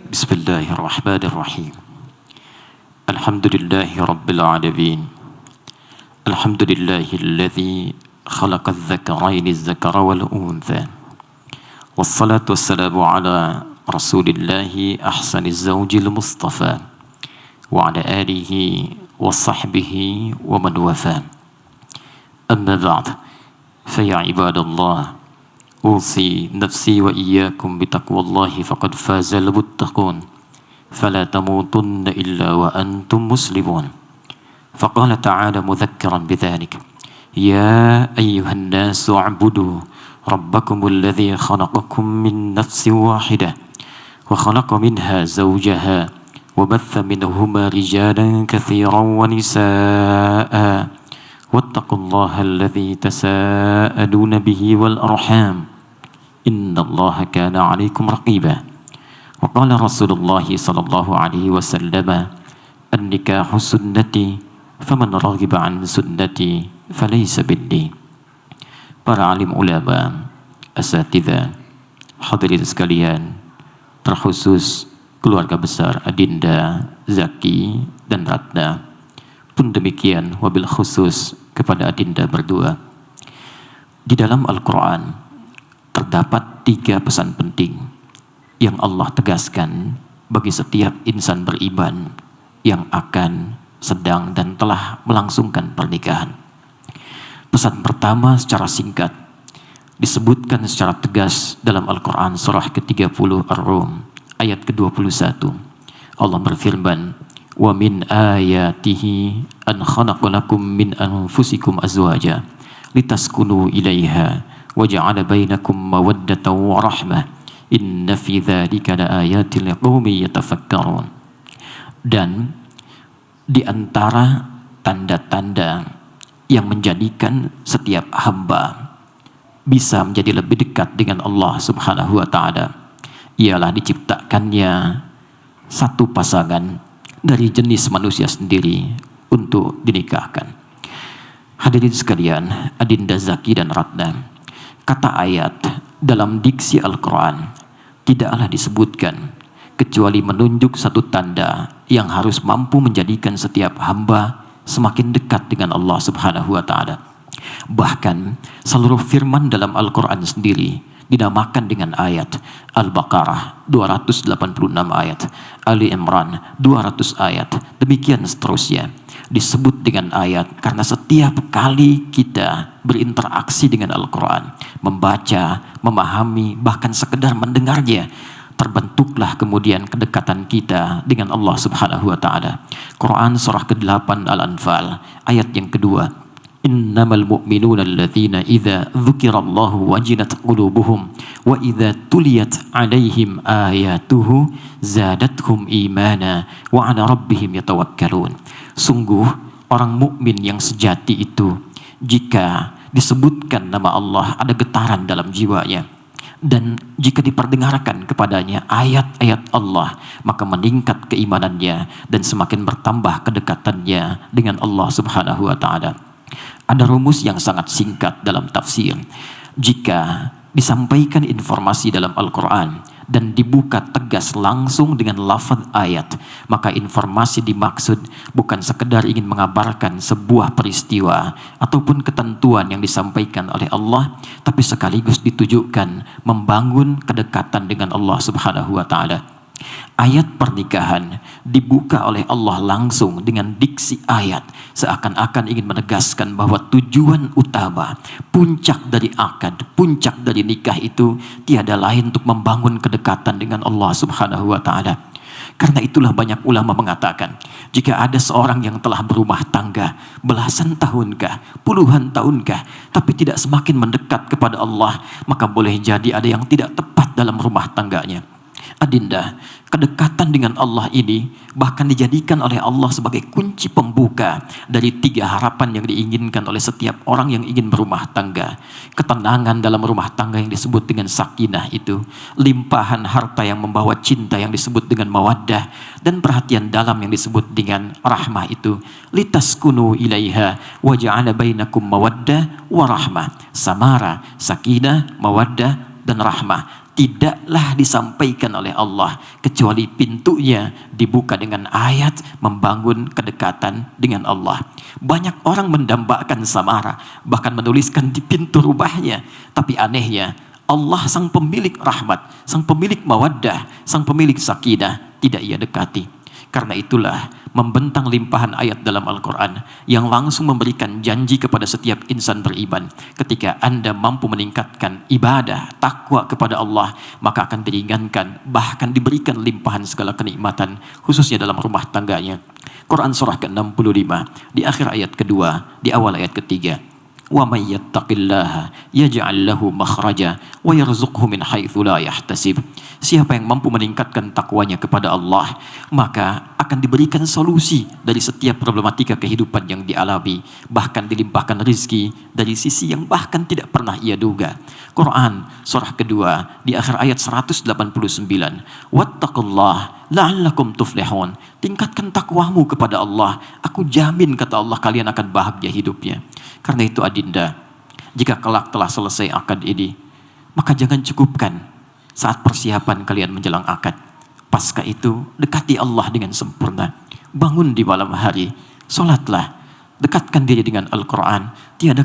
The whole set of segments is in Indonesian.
Bismillahirrahmanirrahim. Alhamdulillahi rabbil alamin. Alhamdulillahilladzi khalaqadz dzakaraini dzakara wal untha. Wassalatu wassalamu ala rasulillahi ahsaniz zawjil mustafa wa ala alihi wa sahbihi wa man wafa. Amma ba'd. Fa ya ibadallah, أوصي نفسي وإياكم بتقوى الله فقد فاز المتقون فلا تموتن إلا وأنتم مسلمون. فقال تعالى مذكرا بذلك: يا أيها الناس اعبدوا ربكم الذي خلقكم من نفس واحدة وخلق منها زوجها وبث منهما رجالا كثيرا ونساء واتقوا الله الذي تساءلون به والأرحام إن الله كان عليكم رقيبا. وقال رسول الله صلى الله عليه وسلم: النكاح سنتي فمن رغب عن سنتي فليس مني. Para alim ulama, asatidzah, hadirin sekalian, terkhusus keluarga besar Adinda, Zaki, dan Ratna, pun demikian wabil khusus kepada Adinda berdua. Di dalam Al-Quran terdapat 3 pesan penting yang Allah tegaskan bagi setiap insan beriman yang akan, sedang, dan telah melangsungkan pernikahan. Pesan pertama secara singkat disebutkan secara tegas dalam Al-Quran surah ke-30 Ar-Rum ayat ke-21. Allah berfirman: wa min ayatihi an khalaqa lakum min anfusikum azwaja litaskunu ilaiha wa ja'ala bainakum mawaddatan wa rahmah inna fi dzalika laayatin liqaumin yatafakkarun. Dan di antara tanda-tanda yang menjadikan setiap hamba bisa menjadi lebih dekat dengan Allah Subhanahu wa taala ialah diciptakannya satu pasangan dari jenis manusia sendiri untuk dinikahkan. Hadirin sekalian, Adinda, Zaki, dan Ratna, kata ayat dalam diksi Al-Quran tidaklah disebutkan kecuali menunjuk satu tanda yang harus mampu menjadikan setiap hamba semakin dekat dengan Allah Subhanahu wa taala. Bahkan seluruh firman dalam Al-Quran sendiri dinamakan dengan ayat. Al-Baqarah 286 ayat, Ali Imran 200 ayat, demikian seterusnya disebut dengan ayat karena setiap kali kita berinteraksi dengan Al-Quran, membaca, memahami, bahkan sekedar mendengarnya, terbentuklah kemudian kedekatan kita dengan Allah Subhanahu wa taala. Quran surah ke-8 Al-Anfal ayat yang kedua: innamal mu'minuna alladzina idza dzukirallahu wajilat qulubuhum wa idza tuliyat 'alaihim ayatuhu zadathum imana wa 'ala rabbihim yatawakkalun. Sungguh orang mukmin yang sejati itu jika disebutkan nama Allah ada getaran dalam jiwanya, dan jika diperdengarkan kepadanya ayat-ayat Allah maka meningkat keimanannya dan semakin bertambah kedekatannya dengan Allah Subhanahu wa taala. Ada rumus yang sangat singkat dalam tafsir. Jika disampaikan informasi dalam Al-Quran dan dibuka tegas langsung dengan lafaz ayat, maka informasi dimaksud bukan sekedar ingin mengabarkan sebuah peristiwa ataupun ketentuan yang disampaikan oleh Allah, tapi sekaligus ditujukan membangun kedekatan dengan Allah Subhanahu wa taala. Ayat pernikahan dibuka oleh Allah langsung dengan diksi ayat, seakan-akan ingin menegaskan bahwa tujuan utama, puncak dari akad, puncak dari nikah itu tiada lain untuk membangun kedekatan dengan Allah Subhanahu wa taala. Karena itulah banyak ulama mengatakan, jika ada seorang yang telah berumah tangga belasan tahunkah, puluhan tahunkah, tapi tidak semakin mendekat kepada Allah, maka boleh jadi ada yang tidak tepat dalam rumah tangganya. Adinda, kedekatan dengan Allah ini bahkan dijadikan oleh Allah sebagai kunci pembuka dari 3 harapan yang diinginkan oleh setiap orang yang ingin berumah tangga. Ketenangan dalam rumah tangga yang disebut dengan sakinah itu, limpahan harta yang membawa cinta yang disebut dengan mawaddah, dan perhatian dalam yang disebut dengan rahmah itu, litaskunu ilaiha wa ja'ala bainakum mawaddah wa rahmah. Samara, sakinah, mawaddah, dan rahmah. tidaklah disampaikan oleh Allah kecuali pintunya dibuka dengan ayat membangun kedekatan dengan Allah. Banyak orang mendambakan samara, bahkan menuliskan di pintu rumahnya, tapi anehnya Allah sang pemilik rahmat, sang pemilik mawaddah, sang pemilik sakinah tidak ia dekati. Karena itulah membentang limpahan ayat dalam Al-Quran yang langsung memberikan janji kepada setiap insan beriman. Ketika Anda mampu meningkatkan ibadah, takwa kepada Allah, maka akan diringankan, bahkan diberikan limpahan segala kenikmatan, khususnya dalam rumah tangganya. Quran surah ke-65, di akhir ayat kedua, di awal ayat ketiga. وَمَنْ يَتَّقِ اللَّهَ يَجْعَلْ لَهُ مَخْرَجًا وَيَرْزُقْهُ مِنْ حَيْثُ لَا يَحْتَسِبُ. Siapa yang mampu meningkatkan takwanya kepada Allah, maka akan diberikan solusi dari setiap problematika kehidupan yang dialami, bahkan dilimpahkan rizki dari sisi yang bahkan tidak pernah ia duga. Quran surah kedua di akhir ayat 189, wattaqullah la'allakum tuflihun. Tingkatkan takwamu kepada Allah, aku jamin kata Allah kalian akan bahagia hidupnya. Karena itu adinda, jika kelak telah selesai akad ini, maka jangan cukupkan saat persiapan kalian menjelang akad. Pasca itu dekati Allah dengan sempurna. Bangun di malam hari, sholatlah, dekatkan diri dengan Al-Quran. Tiada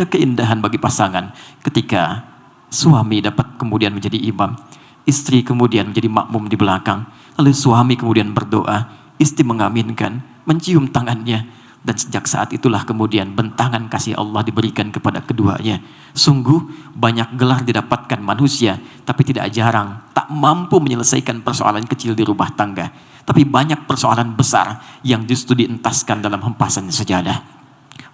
keindahan bagi pasangan ketika suami dapat kemudian menjadi imam, istri kemudian menjadi makmum di belakang, lalu suami kemudian berdoa, istri mengaminkan, mencium tangannya, dan sejak saat itulah kemudian bentangan kasih Allah diberikan kepada keduanya. Sungguh banyak gelar didapatkan manusia, tapi tidak jarang tak mampu menyelesaikan persoalan kecil di rumah tangga, tapi banyak persoalan besar yang justru dientaskan dalam hempasan sejadah.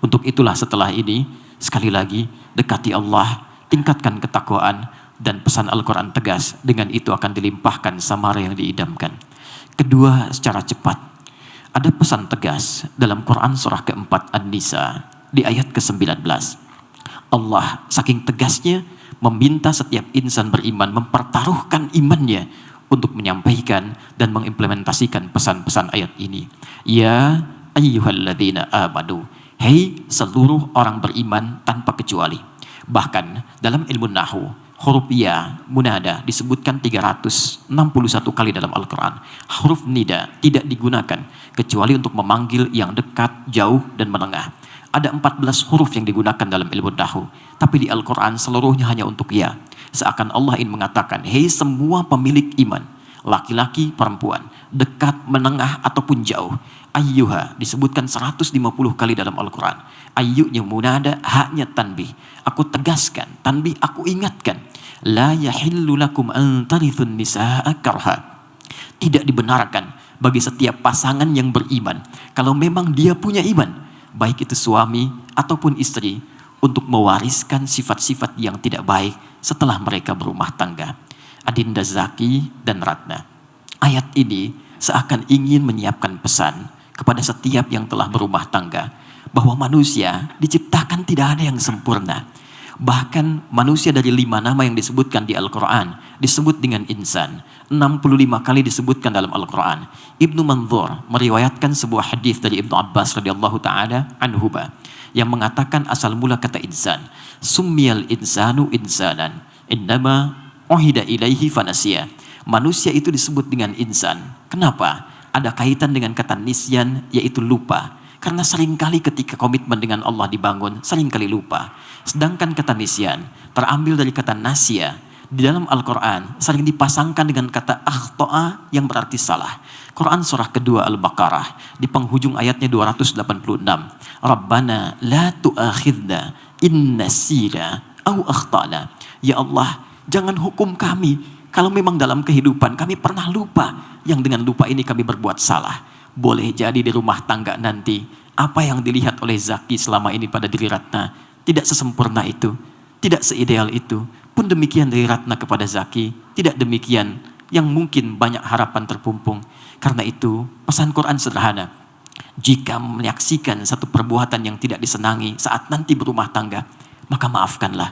Untuk itulah setelah ini, sekali lagi, dekati Allah, tingkatkan ketakwaan, dan pesan Al-Quran tegas, dengan itu akan dilimpahkan samara yang diidamkan. Kedua, secara cepat, ada pesan tegas dalam Quran surah keempat An-Nisa di ayat ke-19. Allah saking tegasnya meminta setiap insan beriman mempertaruhkan imannya untuk menyampaikan dan mengimplementasikan pesan-pesan ayat ini. Ya ayyuhalladzina amanu, hei seluruh orang beriman tanpa kecuali. Bahkan dalam ilmu nahwu, huruf ya, munada disebutkan 361 kali dalam Al-Quran. Huruf nida tidak digunakan kecuali untuk memanggil yang dekat, jauh, dan menengah. Ada 14 huruf yang digunakan dalam ilmu nahwu, tapi di Al-Quran seluruhnya hanya untuk ya. Seakan Allah ingin mengatakan, hei semua pemilik iman, laki-laki, perempuan, dekat, menengah, ataupun jauh. Ayyuha disebutkan 150 kali dalam Al-Quran. Ayyunya munada, haknya tanbih. Aku tegaskan, tanbih aku ingatkan. La yahillu lakum an tarithun nisa'a karha. Tidak dibenarkan bagi setiap pasangan yang beriman, kalau memang dia punya iman, baik itu suami ataupun istri, untuk mewariskan sifat-sifat yang tidak baik setelah mereka berumah tangga. Adinda Zaki dan Ratna, ayat ini seakan ingin menyiapkan pesan kepada setiap yang telah berumah tangga, bahwa manusia diciptakan tidak ada yang sempurna. Bahkan manusia dari 5 nama yang disebutkan di Al-Quran disebut dengan insan. 65 kali disebutkan dalam Al-Quran. Ibnu Manzur meriwayatkan sebuah hadis dari Ibnu Abbas radhiyallahu ta'ala anhuma yang mengatakan asal mula kata insan, summiyal insanu insanan innama uhida ilaihi fanasiya. Manusia itu disebut dengan insan. Kenapa? Ada kaitan dengan kata nisyan, yaitu lupa. Karena seringkali ketika komitmen dengan Allah dibangun, seringkali lupa. Sedangkan kata nisyan terambil dari kata nasya. Di dalam Al-Quran sering dipasangkan dengan kata akhto'a yang berarti salah. Quran surah kedua Al-Baqarah di penghujung ayatnya 286. Rabbana la tu'akhidna in nasina au akhtana. Ya Allah, jangan hukum kami kalau memang dalam kehidupan kami pernah lupa, yang dengan lupa ini kami berbuat salah. Boleh jadi di rumah tangga nanti, apa yang dilihat oleh Zaki selama ini pada diri Ratna tidak sesempurna itu, tidak seideal itu. Pun demikian dari Ratna kepada Zaki, tidak demikian yang mungkin banyak harapan terpumpung. Karena itu pesan Quran sederhana, jika menyaksikan satu perbuatan yang tidak disenangi saat nanti berumah tangga, maka maafkanlah.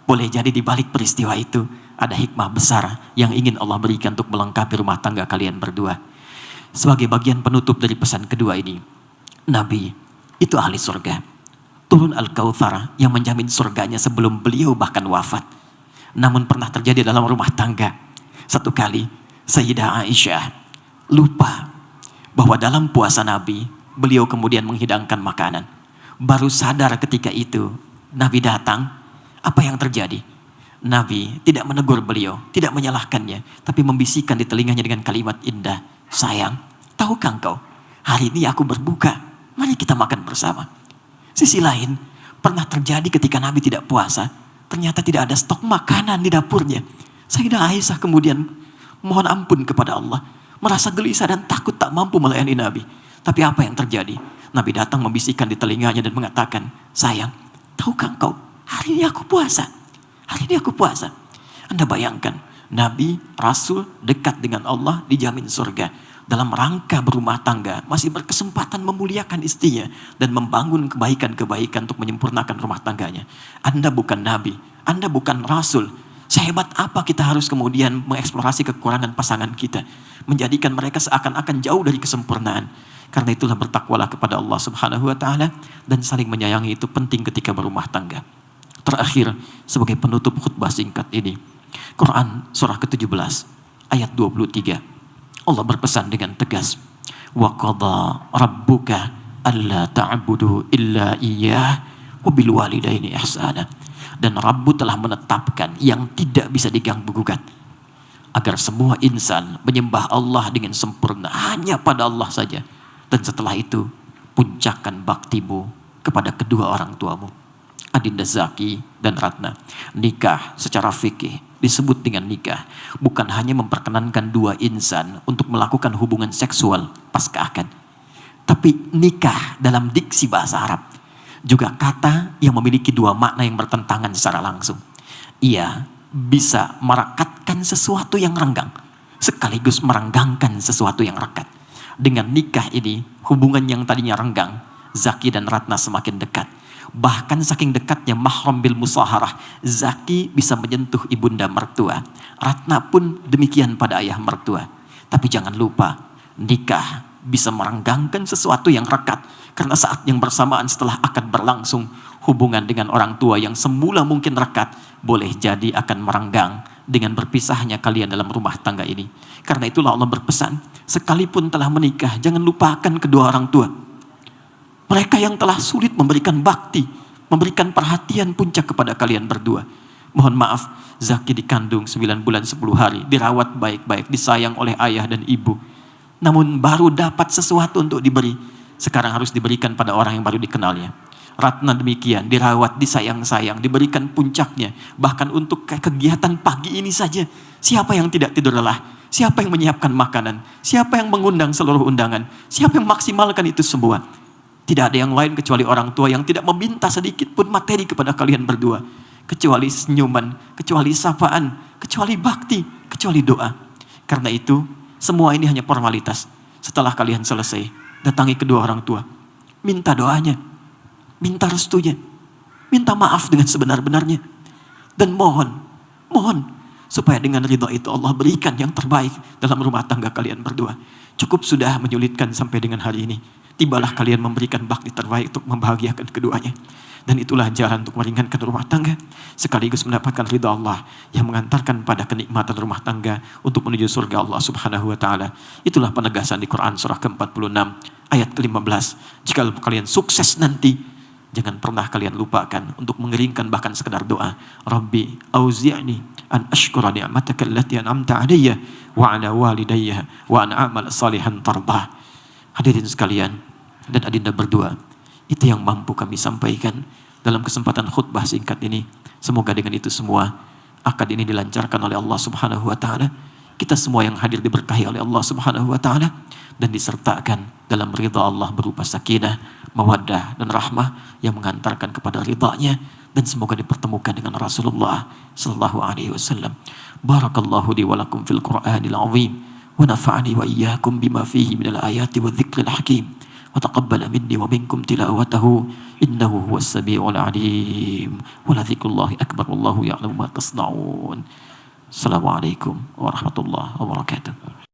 Boleh jadi di balik peristiwa itu ada hikmah besar yang ingin Allah berikan untuk melengkapi rumah tangga kalian berdua. Sebagai bagian penutup dari pesan kedua ini, Nabi itu ahli surga. Turun Al-Kautsar yang menjamin surganya sebelum beliau bahkan wafat. Namun pernah terjadi dalam rumah tangga. Satu kali Sayyidah Aisyah lupa bahwa dalam puasa Nabi, beliau kemudian menghidangkan makanan. Baru sadar ketika itu Nabi datang. Apa yang terjadi? Nabi tidak menegur beliau, tidak menyalahkannya, tapi membisikkan di telinganya dengan kalimat indah, sayang, tahukah engkau, hari ini aku berbuka, mari kita makan bersama. Sisi lain, pernah terjadi ketika Nabi tidak puasa, ternyata tidak ada stok makanan di dapurnya. Sayyidah Aisyah kemudian mohon ampun kepada Allah, merasa gelisah dan takut tak mampu melayani Nabi. Tapi apa yang terjadi? Nabi datang membisikkan di telinganya dan mengatakan, sayang, tahukah engkau, hari ini aku puasa. Hari ini aku puasa. Anda bayangkan, Nabi, Rasul dekat dengan Allah dijamin surga. Dalam rangka berumah tangga, masih berkesempatan memuliakan istrinya dan membangun kebaikan-kebaikan untuk menyempurnakan rumah tangganya. Anda bukan Nabi, Anda bukan Rasul. Sehebat apa kita harus kemudian mengeksplorasi kekurangan pasangan kita, menjadikan mereka seakan-akan jauh dari kesempurnaan. Karena itulah bertakwalah kepada Allah Subhanahu wa Ta'ala, dan saling menyayangi itu penting ketika berumah tangga. Terakhir, sebagai penutup khutbah singkat ini, Quran surah ke-17 ayat 23, Allah berpesan dengan tegas, wa qadha rabbuka alla ta'budu illa iyyah wa bil walidaini ihsana. Dan Rabbu telah menetapkan yang tidak bisa diganggu gugat, agar semua insan menyembah Allah dengan sempurna hanya pada Allah saja, dan setelah itu puncakkan baktimu kepada kedua orang tuamu. Adinda Zaki dan Ratna, nikah secara fikih disebut dengan nikah bukan hanya memperkenankan dua insan untuk melakukan hubungan seksual pasca akad, tapi nikah dalam diksi bahasa Arab juga kata yang memiliki dua makna yang bertentangan secara langsung. Ia bisa merekatkan sesuatu yang renggang sekaligus merenggangkan sesuatu yang rekat. Dengan nikah ini, hubungan yang tadinya renggang, Zaki dan Ratna semakin dekat. Bahkan saking dekatnya mahram bil musaharah, Zaki bisa menyentuh ibunda mertua, Ratna pun demikian pada ayah mertua. Tapi jangan lupa, nikah bisa merenggangkan sesuatu yang rekat, karena saat yang bersamaan setelah akad berlangsung, hubungan dengan orang tua yang semula mungkin rekat boleh jadi akan merenggang dengan berpisahnya kalian dalam rumah tangga ini. Karena itulah Allah berpesan, sekalipun telah menikah, jangan lupakan kedua orang tua. Mereka yang telah sulit memberikan bakti, memberikan perhatian puncak kepada kalian berdua. Mohon maaf, Zaki dikandung 9 bulan 10 hari, dirawat baik-baik, disayang oleh ayah dan ibu. Namun baru dapat sesuatu untuk diberi, sekarang harus diberikan pada orang yang baru dikenalnya. Ratna demikian, dirawat, disayang-sayang, diberikan puncaknya. Bahkan untuk kegiatan pagi ini saja, siapa yang tidak tidur lelah? Siapa yang menyiapkan makanan? Siapa yang mengundang seluruh undangan? Siapa yang maksimalkan itu semua? Tidak ada yang lain kecuali orang tua yang tidak meminta sedikit pun materi kepada kalian berdua. Kecuali senyuman, kecuali sapaan, kecuali bakti, kecuali doa. Karena itu, semua ini hanya formalitas. Setelah kalian selesai, datangi kedua orang tua. Minta doanya, minta restunya, minta maaf dengan sebenar-benarnya. Dan mohon supaya dengan ridha itu Allah berikan yang terbaik dalam rumah tangga kalian berdua. Cukup sudah menyulitkan sampai dengan hari ini. Tibalah kalian memberikan bakti terbaik untuk membahagiakan keduanya. Dan itulah jalan untuk meringankan rumah tangga, sekaligus mendapatkan ridha Allah yang mengantarkan pada kenikmatan rumah tangga untuk menuju surga Allah Subhanahu wa Ta'ala. Itulah penegasan di Quran surah ke-46 ayat ke-15. Jika kalian sukses nanti, jangan pernah kalian lupakan untuk mengeringkan bahkan sekedar doa. Rabbi auzi'ni an ashkura ni'mataka allati an'amta 'alayya wa 'ala walidayya wa an a'mal salihan tardah. Hadirin sekalian dan adinda berdua, itu yang mampu kami sampaikan dalam kesempatan khutbah singkat ini. Semoga dengan itu semua akad ini dilancarkan oleh Allah Subhanahu wa Ta'ala. Kita semua yang hadir diberkahi oleh Allah Subhanahu wa Ta'ala dan disertakan dalam ridha Allah berupa sakinah, mawaddah dan rahmah yang mengantarkan kepada ridhanya, dan semoga dipertemukan dengan Rasulullah sallallahu alaihi wasallam. Barakallahu li wa lakum fil Qur'anil azim wa nafa'ani wa iyyakum bima fihi minal ayati wadh-dhikril hakim. وتقبل مني ومنكم تلاوته إنه هو السميع العليم ولذكر الله أكبر والله يعلم ما تصنعون. السلام عليكم ورحمة الله وبركاته.